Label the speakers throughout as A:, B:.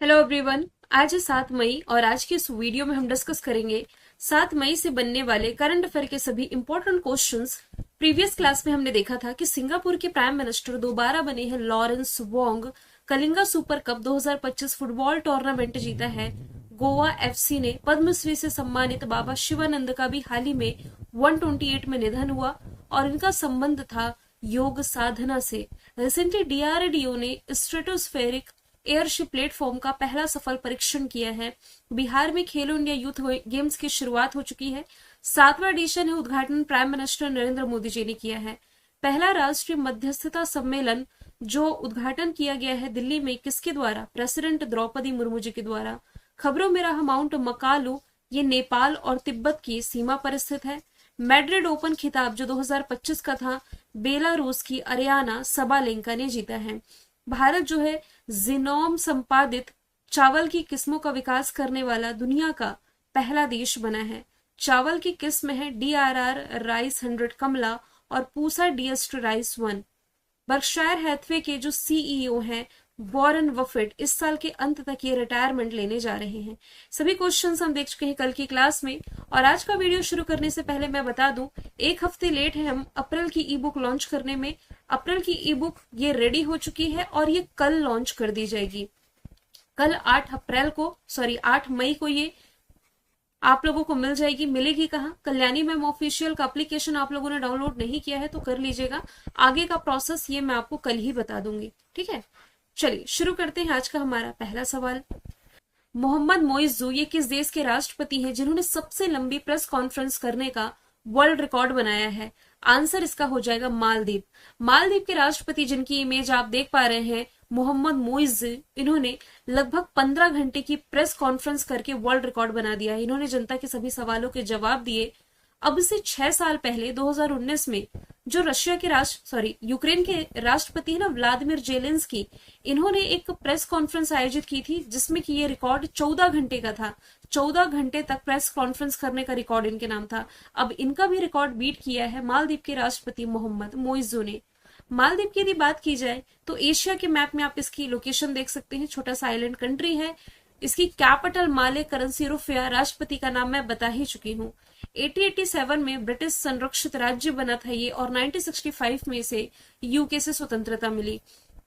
A: Hello everyone. आज है 7 मई और आज की इस वीडियो में हम डिस्कस करेंगे 7 मई से बनने वाले करंट अफेयर के सभी इंपॉर्टेंट क्वेश्चंस। प्रीवियस क्लास में हमने देखा था कि सिंगापुर के प्राइम मिनिस्टर दोबारा बने हैं Lawrence Wong. Kalinga super cup 2025 football tournament जीता है। गोवा एफसी ने पद्मश्री से सम्मानित बाबा शिवानंद का भी हाल ही में 128 में निधन हुआ और इनका संबंध था योग साधना से। रिसेंटली डीआरडीओ ने स्ट्रेटोस्फेरिक एयरशिप प्लेटफॉर्म का पहला सफल परीक्षण किया है। बिहार में खेलो इंडिया यूथ गेम्स की शुरुआत हो चुकी है। 7वां एडिशन है, उद्घाटन प्राइम मिनिस्टर नरेंद्र मोदी जी ने किया है। पहला राष्ट्रीय मध्यस्थता सम्मेलन जो उद्घाटन किया गया है दिल्ली में, किसके द्वारा? प्रेसिडेंट द्रौपदी मुर्मू जी के द्वारा। खबरों में रहा माउंट मकालू, ये नेपाल और तिब्बत की सीमा पर स्थित है। मैड्रिड ओपन खिताब जो 2025 का था, बेलारूस की अरियाना सबालेंका ने जीता है। भारत जो है जीनोम संपादित चावल की किस्मों का विकास करने वाला दुनिया का पहला देश बना है। चावल की किस्म है DRR राइस 100 कमला और पूसा डीएस्ट राइस 1। बर्कशायर हैथवे के जो CEO हैं वॉरेन बफेट इस साल के अंत तक ये रिटायरमेंट लेने जा रहे हैं। सभी क्वेश्चंस हम देख चुके हैं कल की क्लास में। और आज का वीडियो शुरू करने से पहले मैं बता दूं, एक हफ्ते लेट है हम अप्रैल की ई बुक लॉन्च करने में। अप्रैल की ई बुक ये रेडी हो चुकी है और ये कल लॉन्च कर दी जाएगी। कल 8 मई को ये आप लोगों को मिल जाएगी। मिलेगी कहाँ? कल्याणी मैम ऑफिशियल का एप्लीकेशन आप लोगों ने डाउनलोड नहीं किया है तो कर लीजिएगा। आगे का प्रोसेस ये मैं आपको कल ही बता दूंगी, ठीक है। चलिए शुरू करते हैं आज का हमारा पहला सवाल। मोहम्मद मोइज़ू ये किस देश के राष्ट्रपति हैं जिन्होंने सबसे लंबी प्रेस कॉन्फ्रेंस करने का वर्ल्ड रिकॉर्ड बनाया है? आंसर इसका हो जाएगा मालदीव। मालदीव के राष्ट्रपति जिनकी इमेज आप देख पा रहे हैं, मोहम्मद मोइज़, इन्होंने लगभग 15 घंटे की प्रेस कॉन्फ्रेंस करके वर्ल्ड रिकॉर्ड बना दिया है। इन्होंने जनता के सभी सवालों के जवाब दिए। अब से 6 साल पहले 2019 में जो यूक्रेन के राष्ट्रपति है ना, व्लादिमीर जेलेंस्की, इन्होंने एक प्रेस कॉन्फ्रेंस आयोजित की थी जिसमें कि ये रिकॉर्ड 14 घंटे का था। 14 घंटे तक प्रेस कॉन्फ्रेंस करने का रिकॉर्ड इनके नाम था। अब इनका भी रिकॉर्ड बीट किया है मालदीव के राष्ट्रपति मोहम्मद मोइज़ू ने। मालदीव की यदि बात की जाए तो एशिया के मैप में आप इसकी लोकेशन देख सकते हैं। छोटा सा आइलैंड कंट्री है। इसकी कैपिटल माले, करेंसी रुपया, राष्ट्रपति का नाम मैं बता ही चुकी हूँ। 1887 में ब्रिटिश संरक्षित राज्य बना था ये और 1965 में इसे यूके से स्वतंत्रता मिली।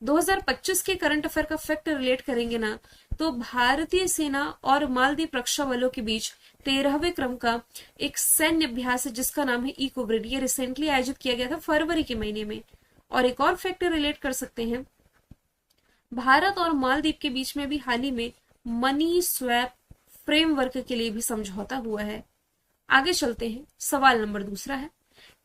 A: 2025 के करंट अफेयर का फैक्ट रिलेट करेंगे ना, तो भारतीय सेना और मालदीव रक्षा बलों के बीच 13वें क्रम का एक सैन्य अभ्यास है जिसका नाम है इकोब्रिड। ये रिसेंटली आयोजित किया गया था फरवरी के महीने में। और एक और फैक्ट रिलेट कर सकते हैं, भारत और मालदीव के बीच में भी हाल ही में मनी स्वैप फ्रेमवर्क के लिए भी समझौता हुआ है। आगे चलते हैं। सवाल नंबर दूसरा है,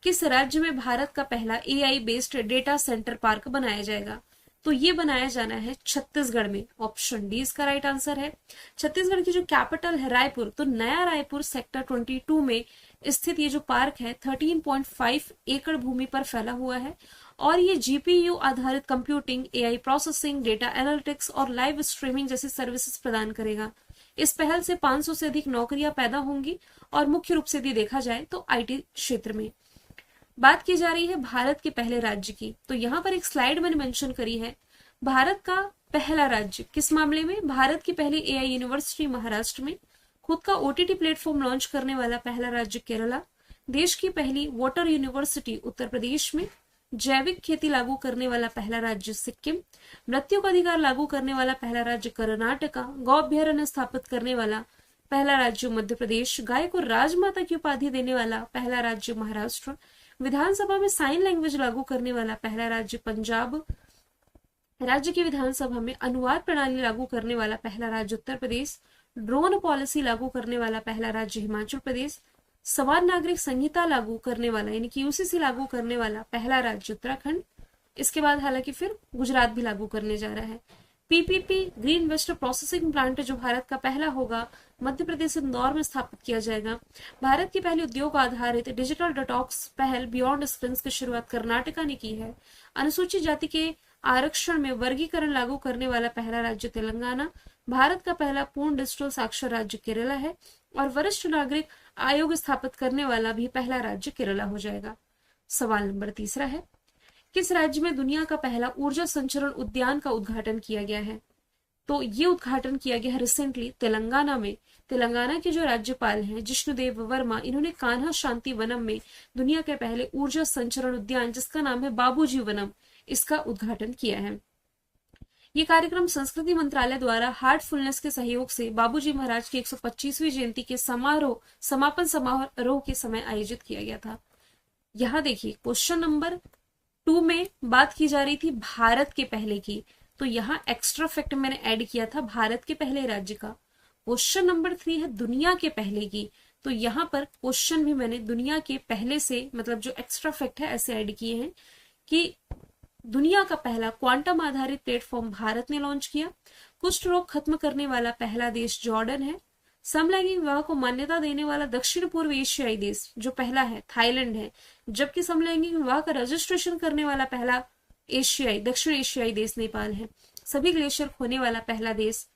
A: किस राज्य में भारत का पहला AI based data centre park बनाया जाएगा? तो ये बनाया जाना है छत्तीसगढ़ में। ऑप्शन डी इसका राइट आंसर है। छत्तीसगढ़ की जो कैपिटल है रायपुर, तो नया रायपुर सेक्टर 22 में स्थित ये जो पार्क है 13.5 एकड़ भूमि पर फैला हुआ है और ये GPU आधारित computing, AI processing, data analytics और लाइव स्ट्रीमिंग जैसी सर्विसेज प्रदान करेगा। इस पहल से 500 से अधिक नौकरियां पैदा होंगी और मुख्य रूप से यदि देखा जाए तो IT क्षेत्र में। बात की जा रही है भारत के पहले राज्य की, तो यहाँ पर एक स्लाइड मैंने मेंशन करी है। भारत का पहला राज्य किस मामले में? भारत की पहली AI यूनिवर्सिटी महाराष्ट्र में। खुद का OTT प्लेटफॉर्म लॉन्च करने वाला पहला राज्य केरला। देश की पहली वाटर यूनिवर्सिटी उत्तर प्रदेश में। जैविक खेती लागू करने वाला पहला राज्य सिक्किम। मृत्यु का अधिकार लागू करने वाला पहला राज्य कर्नाटका। गौ अभ्यारण्य स्थापित करने वाला पहला राज्य मध्य प्रदेश। गाय को राजमाता की उपाधि देने वाला पहला राज्य महाराष्ट्र। विधानसभा में साइन लैंग्वेज लागू करने वाला पहला राज्य पंजाब। राज्य की विधानसभा में अनुवाद प्रणाली लागू करने वाला पहला राज्य उत्तर प्रदेश। ड्रोन पॉलिसी लागू करने वाला पहला राज्य हिमाचल प्रदेश। समान नागरिक संहिता लागू करने वाला यानी कि UCC लागू करने वाला पहला राज्य उत्तराखंड। इसके बाद हालांकि फिर गुजरात भी लागू करने जा रहा है। PPP green waste processing plant जो भारत का पहला होगा, मध्य प्रदेश इंदौर में स्थापित किया जाएगा। भारत की पहली उद्योग आधारित डिजिटल डिटॉक्स पहल बियॉन्ड स्क्रीन्स की शुरुआत कर्नाटका ने की है। अनुसूचित जाति के आरक्षण में वर्गीकरण लागू करने वाला पहला राज्य तेलंगाना। भारत का पहला पूर्ण डिजिटल साक्षर राज्य केरला है और वरिष्ठ नागरिक आयोग स्थापित करने वाला भी पहला राज्य केरला हो जाएगा। सवाल नंबर तीसरा है, किस राज्य में दुनिया का पहला ऊर्जा संचरण उद्यान का उद्घाटन किया गया है? तो ये उद्घाटन किया गया है रिसेंटली तेलंगाना में। तेलंगाना के जो राज्यपाल हैं जिष्णुदेव वर्मा, इन्होंने कान्हा शांति वनम में दुनिया के पहले ऊर्जा संचरण उद्यान जिसका नाम है बाबूजी वनम, इसका उद्घाटन किया है। ये कार्यक्रम संस्कृति मंत्रालय द्वारा हार्टफुलनेस के सहयोग से बाबूजी महाराज की 125वीं जयंती के समापन समारोह के समय आयोजित किया गया था। यहाँ देखिए क्वेश्चन नंबर 2 में बात की जा रही थी भारत के पहले की, तो यहाँ एक्स्ट्रा फैक्ट मैंने ऐड किया था भारत के पहले राज्य का। क्वेश्चन नंबर 3 है दुनिया के पहले की, तो यहाँ पर क्वेश्चन भी मैंने दुनिया के पहले से मतलब जो एक्स्ट्रा फैक्ट है ऐसे ऐड किए हैं कि दुनिया का पहला क्वांटम आधारित प्लेटफॉर्म भारत ने लॉन्च किया। कुष्ठ रोग खत्म करने वाला पहला देश जॉर्डन है। समलैंगिक विवाह को मान्यता देने वाला दक्षिण पूर्व एशियाई देश जो पहला है थाईलैंड है, जबकि समलैंगिक विवाह का रजिस्ट्रेशन करने वाला पहला दक्षिण एशियाई देश नेपाल है। सभी ग्लेशियर खोने वाला पहला देश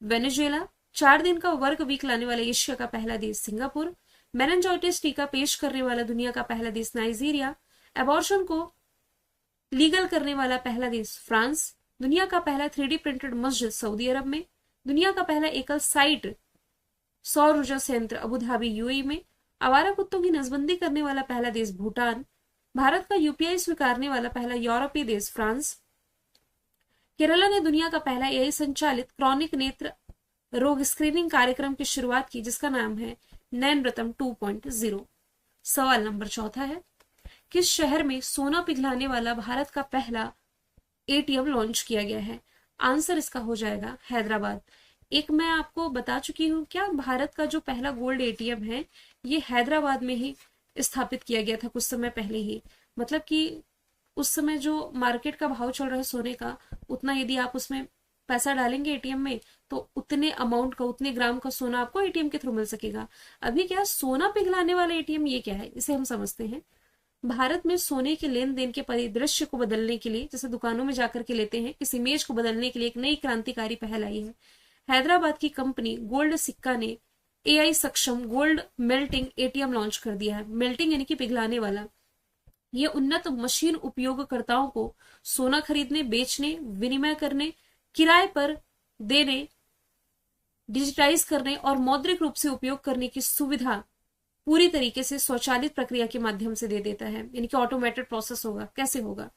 A: वेनेजुएला। 4 दिन का वर्क वीक लाने वाला एशिया का पहला देश सिंगापुर। मेनिंजाइटिस टीका पेश करने वाला दुनिया का पहला देश नाइजीरिया। एबॉर्शन को लीगल करने वाला पहला देश फ्रांस। दुनिया का पहला 3D प्रिंटेड मस्जिद सऊदी अरब में। दुनिया का पहला एकल साइट सौर ऊर्जा संयंत्र अबू धाबी यूएई में। आवारा कुत्तों की नसबंदी करने वाला पहला देश भूटान। भारत का यूपीआई स्वीकारने वाला पहला यूरोपीय देश फ्रांस। केरला ने दुनिया का पहला एआई संचालित क्रॉनिक नेत्र रोग स्क्रीनिंग कार्यक्रम की शुरुआत की जिसका नाम है नैनव्रतम 2.0। सवाल नंबर 4 है किस शहर में सोना पिघलाने वाला भारत का पहला एटीएम लॉन्च किया गया है? आंसर इसका हो जाएगा हैदराबाद। एक मैं आपको बता चुकी हूँ क्या, भारत का जो पहला गोल्ड एटीएम है ये हैदराबाद में ही स्थापित किया गया था कुछ समय पहले ही। मतलब कि उस समय जो मार्केट का भाव चल रहा है सोने का, उतना यदि आप उसमें पैसा डालेंगे एटीएम में तो उतने अमाउंट का, उतने ग्राम का सोना आपको एटीएम के थ्रू मिल सकेगा। अभी क्या सोना पिघलाने वाला एटीएम ये क्या है, इसे हम समझते हैं। भारत में सोने के लेन देन के परिदृश्य को बदलने के लिए, जैसे दुकानों में जाकर के लेते हैं, इस इमेज को बदलने के लिए एक नई क्रांतिकारी पहल आई है। हैदराबाद की कंपनी गोल्ड सिक्का ने एआई सक्षम गोल्ड मेल्टिंग एटीएम लॉन्च कर दिया है। मेल्टिंग यानी कि पिघलाने वाला। ये उन्नत मशीन उपयोगकर्ताओं को सोना खरीदने, बेचने, विनिमय करने, किराए पर देने, डिजिटाइज करने और मौद्रिक रूप से उपयोग करने की सुविधा पूरी तरीके से स्वचालित प्रक्रिया के माध्यम से दे देता है, यानी कि ऑटोमेटेड प्रोसेस होगा। कैसे होगा?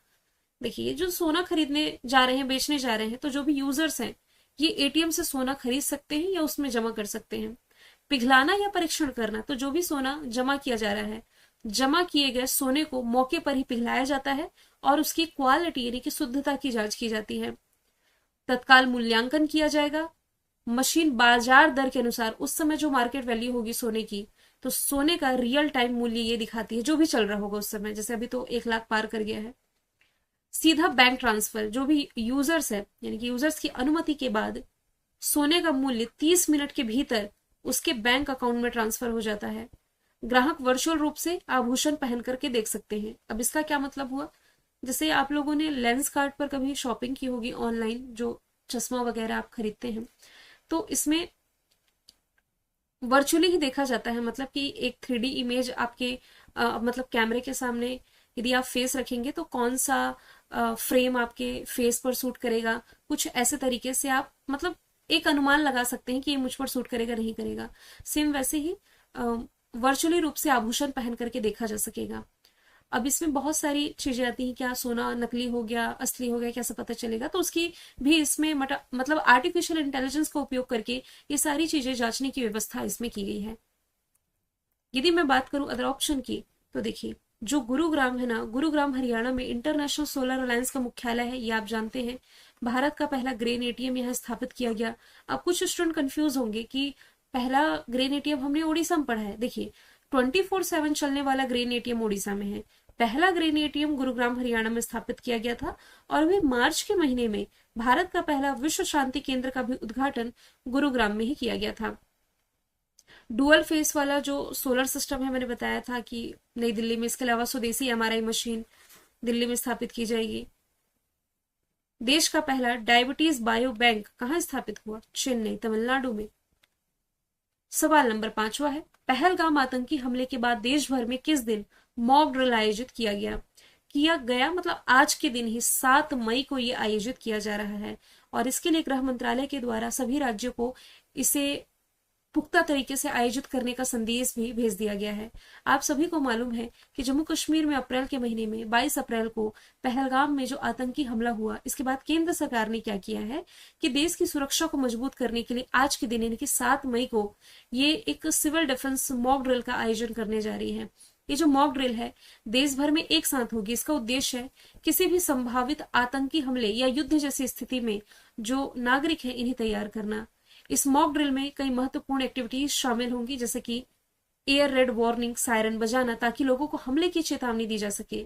A: देखिए, जो सोना खरीदने जा रहे हैं, बेचने जा रहे हैं, तो जो भी यूजर्स हैं ये एटीएम से सोना खरीद सकते हैं या उसमें जमा कर सकते हैं। पिघलाना या परीक्षण करना, तो जो भी सोना जमा किया जा रहा है, जमा किए गए सोने को मौके पर ही पिघलाया जाता है और उसकी क्वालिटी यानी कि शुद्धता की जांच की जाती है। तत्काल मूल्यांकन किया जाएगा। मशीन बाजार दर के अनुसार उस समय जो मार्केट वैल्यू होगी सोने की, तो सोने का रियल टाइम मूल्य ये दिखाती है जो भी चल रहा होगा उस समय। जैसे अभी तो 1 लाख पार कर गया है। सीधा बैंक ट्रांसफर, जो भी यूजर्स है यानी कि यूजर्स की अनुमति के बाद सोने का मूल्य 30 मिनट के भीतर उसके बैंक अकाउंट में ट्रांसफर हो जाता है। ग्राहक वर्चुअल रूप से आभूषण पहन करके देख सकते हैं। अब इसका क्या मतलब हुआ, जैसे आप लोगों ने लेंस कार्ड पर कभी शॉपिंग की होगी ऑनलाइन, जो चश्मा वगैरह आप खरीदते हैं, तो इसमें वर्चुअली ही देखा जाता है। मतलब कि एक 3D इमेज आपके मतलब कैमरे के सामने यदि आप फेस रखेंगे तो कौन सा फ्रेम आपके फेस पर सूट करेगा, कुछ ऐसे तरीके से आप मतलब एक अनुमान लगा सकते हैं कि ये मुझ पर सूट करेगा नहीं करेगा। सेम वैसे ही वर्चुअली रूप से आभूषण पहन करके देखा जा सकेगा। अब इसमें बहुत सारी चीजें आती हैं, क्या सोना नकली हो गया, असली हो गया, कैसे पता चलेगा? तो उसकी भी इसमें मतलब आर्टिफिशियल इंटेलिजेंस का उपयोग करके ये सारी चीजें जांचने की व्यवस्था इसमें की गई है। यदि मैं बात करूं अदर ऑप्शन की, तो देखिए जो गुरुग्राम है ना, गुरुग्राम हरियाणा में इंटरनेशनल सोलर अलायंस का मुख्यालय है, ये आप जानते हैं। भारत का पहला ग्रेन एटीएम यहाँ स्थापित किया गया। अब कुछ स्टूडेंट कंफ्यूज होंगे कि पहला ग्रेन एटीएम हमने उड़ीसा में पढ़ा है। देखिए 24/7 चलने वाला ग्रेन एटीएम उड़ीसा में है। पहला ग्रेन एटीएम गुरुग्राम हरियाणा में स्थापित किया गया था और वे मार्च के महीने में भारत का पहला विश्व शांति केंद्र का भी उद्घाटन गुरुग्राम में ही किया गया था। डुअल फेस वाला जो सोलर सिस्टम है, मैंने बताया था कि नई दिल्ली में, इसके अलावा स्वदेशी एमआरआई मशीन दिल्ली में स्थापित की जाएगी। देश का पहला डायबिटीज बायो बैंक कहाँ स्थापित हुआ? चेन्नई, तमिलनाडु में। सवाल नंबर 5 है, पहलगाम आतंकी हमले के बाद देश भर में किस दिन मॉक ड्रिल आयोजित किया गया? मतलब आज के दिन ही 7 मई को ये आयोजित किया जा रहा है और इसके लिए गृह मंत्रालय के द्वारा सभी राज्यों को इसे पुख्ता तरीके से आयोजित करने का संदेश भी भेज दिया गया है। आप सभी को मालूम है कि जम्मू कश्मीर में अप्रैल के महीने में 22 अप्रैल को पहलगाम में जो आतंकी हमला हुआ, इसके बाद केंद्र सरकार ने क्या किया है कि देश की सुरक्षा को मजबूत करने के लिए आज के दिन यानी कि 7 मई को ये एक सिविल डिफेंस मॉक ड्रिल का आयोजन करने जा रही है। ये जो मॉक ड्रिल है देश भर में एक साथ होगी। इसका उद्देश्य है किसी भी संभावित आतंकी हमले या युद्ध जैसी स्थिति में जो नागरिक है इन्हें तैयार करना। इस मॉक ड्रिल में कई महत्वपूर्ण एक्टिविटीज शामिल होंगी, जैसे कि एयर रेड वार्निंग सायरन बजाना, ताकि लोगों को हमले की चेतावनी दी जा सके।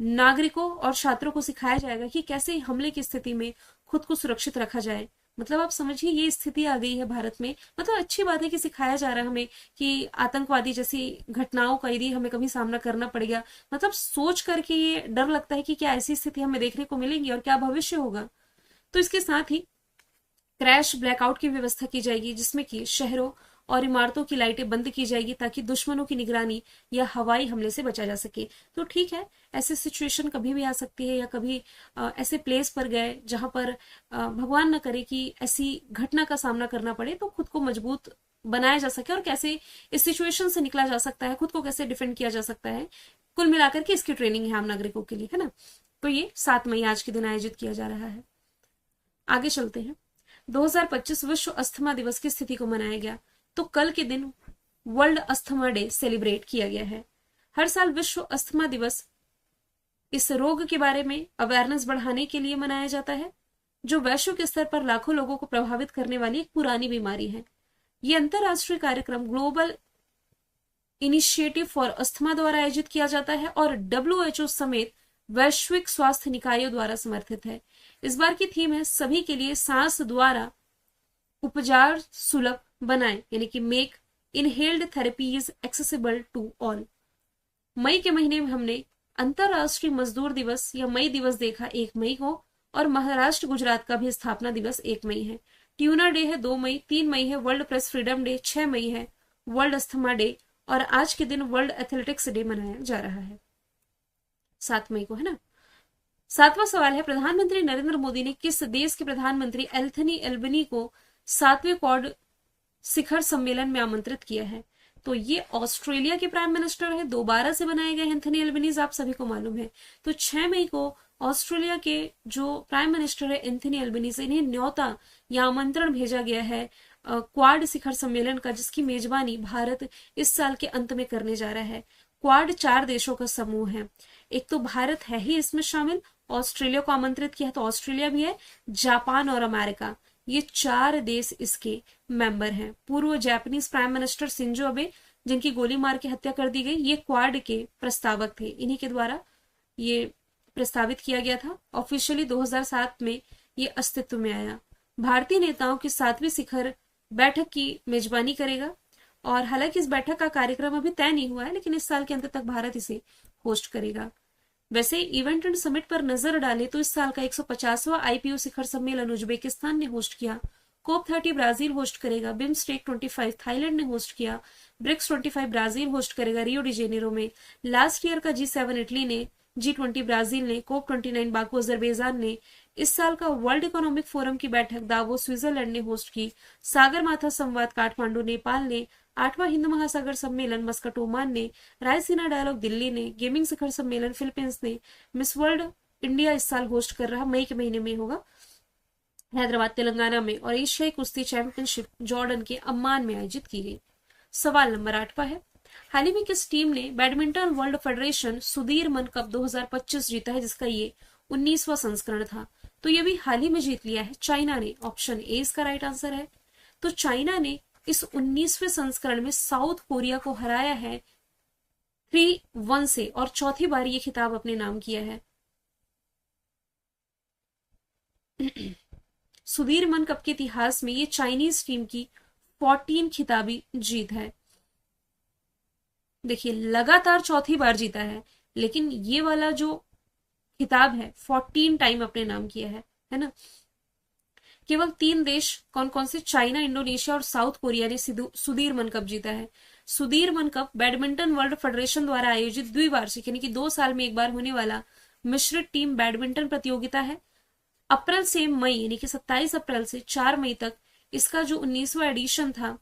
A: नागरिकों और छात्रों को सिखाया जाएगा कि कैसे हमले की स्थिति में खुद को सुरक्षित रखा जाए। मतलब आप समझिए ये स्थिति आ गई है भारत में। मतलब अच्छी बात है कि सिखाया जा रहा है हमें कि आतंकवादी जैसी घटनाओं का यदि हमें कभी सामना करना पड़ेगा, मतलब सोच करके ये डर लगता है कि क्या ऐसी स्थिति हमें देखने को मिलेंगी और क्या भविष्य होगा। तो इसके साथ ही क्रैश ब्लैकआउट की व्यवस्था की जाएगी, जिसमें कि शहरों और इमारतों की लाइटें बंद की जाएगी ताकि दुश्मनों की निगरानी या हवाई हमले से बचा जा सके। तो ठीक है, ऐसे सिचुएशन कभी भी आ सकती है या कभी ऐसे प्लेस पर गए जहां पर भगवान न करे कि ऐसी घटना का सामना करना पड़े, तो खुद को मजबूत बनाया जा सके और कैसे इस सिचुएशन से निकला जा सकता है, खुद को कैसे डिफेंड किया जा सकता है। कुल मिलाकर के इसकी ट्रेनिंग है आम नागरिकों के लिए, है ना। तो ये 7 मई आज के दिन आयोजित किया जा रहा है। आगे चलते हैं। 2025 विश्व अस्थमा दिवस की स्थिति को मनाया गया। तो कल के दिन वर्ल्ड अस्थमा डे सेलिब्रेट किया गया है। हर साल विश्व अस्थमा दिवस इस रोग के बारे में अवेयरनेस बढ़ाने के लिए मनाया जाता है, जो वैश्विक स्तर पर लाखों लोगों को प्रभावित करने वाली एक पुरानी बीमारी है। ये अंतरराष्ट्रीय कार्यक्रम ग्लोबल इनिशिएटिव फॉर अस्थमा द्वारा आयोजित किया जाता है और WHO समेत वैश्विक स्वास्थ्य निकायों द्वारा समर्थित है। इस बार की थीम है सभी के लिए सांस द्वारा उपचार सुलभ बनाएं, यानी कि make inhaled therapies accessible to all. मई के महीने में हमने अंतरराष्ट्रीय मजदूर दिवस या मई दिवस देखा 1 मई को, और महाराष्ट्र गुजरात का भी स्थापना दिवस 1 मई है। ट्यूना डे है 2 मई, 3 मई है वर्ल्ड प्रेस फ्रीडम डे, 6 मई है वर्ल्ड अस्थमा डे, और आज के दिन वर्ल्ड एथलेटिक्स डे मनाया जा रहा है 7 मई को, है ना। 7वां सवाल है, प्रधानमंत्री नरेंद्र मोदी ने किस देश के प्रधानमंत्री एंथनी एल्बनी को 7वें क्वाड शिखर सम्मेलन में आमंत्रित किया है? तो ये ऑस्ट्रेलिया के प्राइम मिनिस्टर है, दोबारा से बनाए गए एंथनी एल्बनीज, आप सभी को मालूम है। तो 6 मई को ऑस्ट्रेलिया के जो प्राइम मिनिस्टर है एंथनी एल्बनीज, इन्हें न्योता या आमंत्रण भेजा गया है क्वाड शिखर सम्मेलन का, जिसकी मेजबानी भारत इस साल के अंत में करने जा रहा है। क्वाड 4 देशों का समूह है। एक तो भारत है ही इसमें शामिल, ऑस्ट्रेलिया को आमंत्रित किया तो ऑस्ट्रेलिया भी है, जापान और अमेरिका, ये 4 देश इसके मेंबर हैं। पूर्व Japanese prime minister Shinzo Abe, जिनकी गोली मार के हत्या कर दी गई, ये क्वाड के प्रस्तावक थे। इन्हीं के द्वारा ये प्रस्तावित किया गया था। ऑफिशियली 2007 में ये अस्तित्व में आया। भारतीय नेताओं की 7वीं शिखर बैठक की मेजबानी करेगा, और हालांकि इस बैठक का कार्यक्रम अभी तय नहीं हुआ है, लेकिन इस साल के अंत तक भारत इसे होस्ट करेगा। वैसे इवेंट एंड समिट पर नजर डाले तो इस साल का 150वां IPU शिखर सम्मेलन उज्बेकिस्तान ने होस्ट किया, COP 30 ब्राजील होस्ट करेगा, बिम्स्टेक 25 थाईलैंड ने होस्ट किया, ब्रिक्स 25 ब्राजील होस्ट करेगा रियो डी जेनेरो में, लास्ट ईयर का G7 इटली ने, G20 ब्राजील ने, COP 29 बाकू अजरबैजान ने, इस साल का वर्ल्ड इकोनॉमिक फोरम की बैठक दावोस स्विट्जरलैंड ने होस्ट की, सागर माथा संवाद काठमांडू नेपाल ने, 8वां हिंद महासागर सम्मेलन मस्कट ओमान ने, रायसीना डायलॉग दिल्ली ने, गेमिंग शिखर सम्मेलन फिलीपींस ने, मिस वर्ल्ड इंडिया इस साल होस्ट कर रहा, मई के महीने में होगा हैदराबाद तेलंगाना में, और एशियाई कुश्ती चैंपियनशिप जॉर्डन के अम्मान में आयोजित की गई। सवाल नंबर 8 है, हाल ही में किस टीम ने badminton world federation Sudirman cup 2025 जीता है, जिसका ये 19वां संस्करण था? तो ये भी हाल ही में जीत लिया है, चाइना ने। ऑप्शन ए इसका राइट आंसर है। तो चाइना ने इस 19वें संस्करण में साउथ कोरिया को हराया है 3-1 से, और चौथी बार ये खिताब अपने नाम किया है। सुधीरमन कप के इतिहास में ये चाइनीज टीम की 14 खिताबी जीत है। देखिए लगातार चौथी बार जीता है, लेकिन ये वाला जो खिताब है 14 टाइम अपने नाम किया है ना। केवल 3 देश कौन कौन से, चाइना, इंडोनेशिया और साउथ कोरिया ने सुधीरमन कप जीता है। Sudirman cup badminton world federation द्वारा आयोजित द्विवार्षिक यानी कि 2 साल में एक बार होने वाला मिश्रित टीम बैडमिंटन प्रतियोगिता है। अप्रैल से मई यानी कि 27 अप्रैल से 4 मई तक इसका जो 19वां एडिशन था,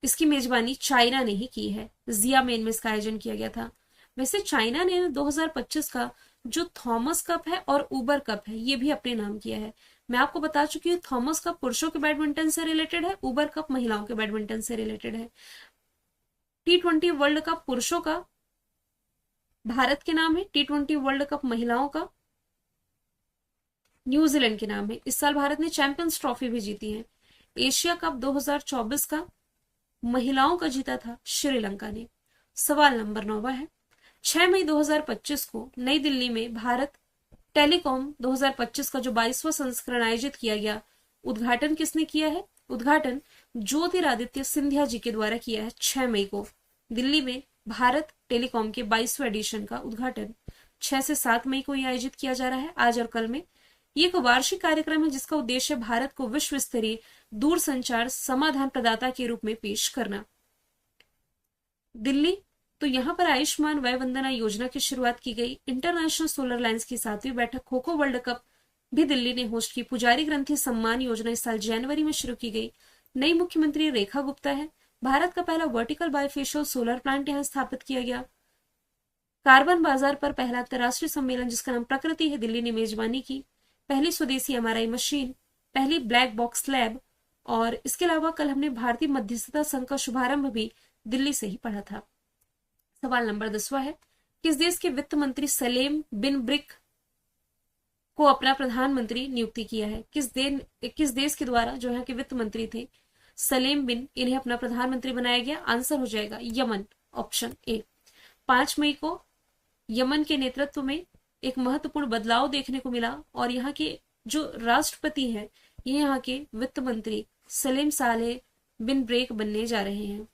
A: इसकी मेजबानी चाइना ने ही की है। जियामेन में इसका आयोजन किया गया था। वैसे चाइना ने 2025 का जो थॉमस कप है और उबर कप है, ये भी अपने नाम किया है। मैं आपको बता चुकी हूँ, थॉमस कप पुरुषों के बैडमिंटन से रिलेटेड है, उबर कप महिलाओं के बैडमिंटन से रिलेटेड है। T20 वर्ल्ड कप पुरुषों का भारत के नाम है, T20 वर्ल्ड कप महिलाओं का न्यूजीलैंड के नाम है। इस साल भारत ने चैंपियंस ट्रॉफी भी जीती है। एशिया कप 2024 का महिलाओं का जीता था श्रीलंका ने। सवाल नंबर 9 है, 6 मई 2025 को नई दिल्ली में भारत टेलीकॉम 2025 का जो 22वां संस्करण आयोजित किया गया, उद्घाटन किसने किया है? उद्घाटन ज्योतिरादित्य सिंधिया जी के द्वारा किया है। 6 मई को दिल्ली में भारत टेलीकॉम के 22वें एडिशन का उद्घाटन 6 से 7 मई को यह आयोजित किया जा रहा है, आज और कल में। ये एक वार्षिक कार्यक्रम है जिसका उद्देश्य भारत को विश्व स्तरीय दूरसंचार समाधान प्रदाता के रूप में पेश करना। दिल्ली, तो यहाँ पर आयुष्मान वय वंदना योजना की शुरुआत की गई। इंटरनेशनल सोलर लाइन्स की 7वीं बैठक, खो खो वर्ल्ड कप भी दिल्ली ने होस्ट की। पुजारी ग्रंथि सम्मान योजना इस साल जनवरी में शुरू की गई। नई मुख्यमंत्री रेखा गुप्ता है। भारत का पहला वर्टिकल बायोफेशियल सोलर प्लांट यहाँ स्थापित किया गया। कार्बन बाजार पर पहला अंतर्राष्ट्रीय सम्मेलन जिसका नाम प्रकृति है, दिल्ली ने मेजबानी की। पहली स्वदेशी एमआरआई मशीन, पहली ब्लैक बॉक्स लैब, और इसके अलावा कल हमने भारतीय मध्यस्थता संघ का शुभारंभ भी दिल्ली से ही पढ़ा था। सवाल नंबर 10 है, किस देश के वित्त मंत्री सलेम बिन ब्रिक को अपना प्रधानमंत्री नियुक्ति किया है? किस देश के द्वारा जो यहाँ के वित्त मंत्री थे सलेम बिन, इन्हें अपना प्रधानमंत्री बनाया गया? आंसर हो जाएगा यमन, ऑप्शन ए। 5 मई को यमन के नेतृत्व में एक महत्वपूर्ण बदलाव देखने को मिला और यहाँ के जो राष्ट्रपति हैं ये यहाँ के वित्त मंत्री सलीम सालेह बिन ब्रेक बनने जा रहे हैं।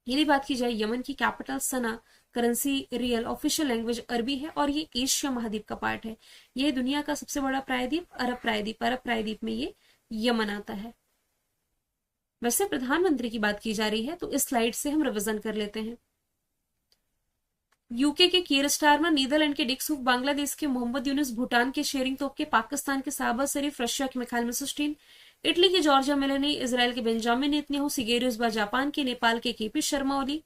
A: यदि बात की जाए यमन की कैपिटल सना, करेंसी रियल, ऑफिशियल लैंग्वेज अरबी है और ये एशिया महाद्वीप का पार्ट है। ये दुनिया का सबसे बड़ा प्रायद्वीप अरब प्रायद्वीप में ये यमन आता है। वैसे प्रधानमंत्री की बात की जा रही है तो इस स्लाइड से हम रिवीजन कर लेते हैं। यूके के कीर स्टारमर, नीदरलैंड के डिक सूक, बांग्लादेश के मोहम्मद यूनुस, भूटान के शेरिंग तोपके, पाकिस्तान के साबा शरीफ, रशिया के मिखाइल मिशुस्टीन, इटली के जॉर्जिया मेलोनी, इजराइल के बेंजामिन नेतन्याहू, सिगेरियोस बा जापान के, नेपाल के केपी शर्मा ओली,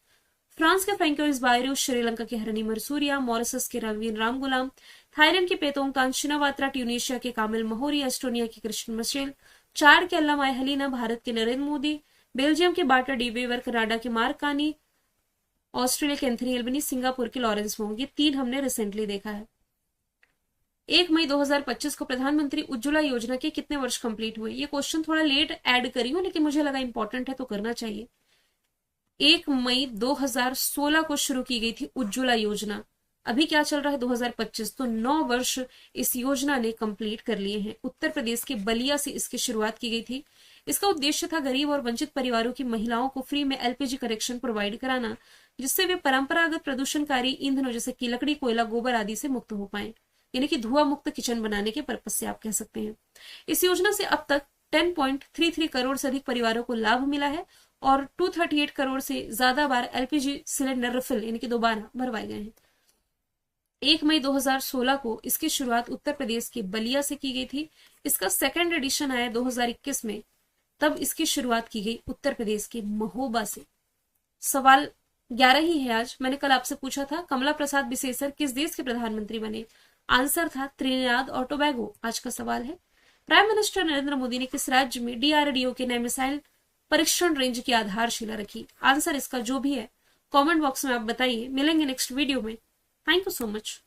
A: फ्रांस के फ्रैंकोइस बायरू, श्रीलंका के हरनी मरसूरिया, मॉरिशस के रवीन रामगुलाम, थाईलैंड के पेतोंग तान शिनावात्रा, ट्यूनीशिया के कामिल महोरी, एस्टोनिया के कृष्ण मशेल, चार के अल्लामा हलीना, भारत के नरेंद्र मोदी, बेल्जियम के बार्टर डीवेवर, कनाडा के मार्क कानी, ऑस्ट्रेलिया के एंथनी एल्बनी, सिंगापुर के लॉरेंस वोंग। ये 3 हमने रिसेंटली देखा है। 1 मई 2025 को प्रधानमंत्री उज्ज्वला योजना के कितने वर्ष कंप्लीट हुए? ये क्वेश्चन थोड़ा लेट ऐड करी हूं लेकिन मुझे लगा इंपॉर्टेंट है तो करना चाहिए। 1 मई 2016 को शुरू की गई थी उज्ज्वला योजना। अभी क्या चल रहा है 2025, तो 9 वर्ष इस योजना ने कंप्लीट कर लिए हैं। उत्तर प्रदेश के बलिया से इसकी शुरुआत की गई थी। इसका उद्देश्य था गरीब और वंचित परिवारों की महिलाओं को फ्री में एलपीजी कनेक्शन प्रोवाइड कराना, जिससे वे परंपरागत प्रदूषणकारी ईंधनों जैसे कि लकड़ी, कोयला, गोबर आदि से मुक्त हो पाए, यानी कि धुआं मुक्त किचन बनाने के पर्पज से आप कह सकते हैं। इस योजना से अब तक 10.33 करोड़ से अधिक परिवारों को लाभ मिला है और 238 करोड़ से ज्यादा बार एलपीजी सिलेंडर रिफिल यानी कि दोबारा भरवाए गए हैं। 1 मई 2016 को इसकी शुरुआत उत्तर प्रदेश के बलिया से की गई थी। इसका सेकेंड एडिशन आया 2021 में, तब इसकी शुरुआत की गई उत्तर प्रदेश के महोबा से। सवाल 11 ही है आज। मैंने कल आपसे पूछा था कमला प्रसाद बिसेसर किस देश के प्रधानमंत्री बने? आंसर था त्रिनिदाद और टोबैगो। आज का सवाल है प्राइम मिनिस्टर नरेंद्र मोदी ने किस राज्य में डीआरडीओ के नए मिसाइल परीक्षण रेंज की आधारशिला रखी? आंसर इसका जो भी है कमेंट बॉक्स में आप बताइए। मिलेंगे नेक्स्ट वीडियो में। Thank you so much.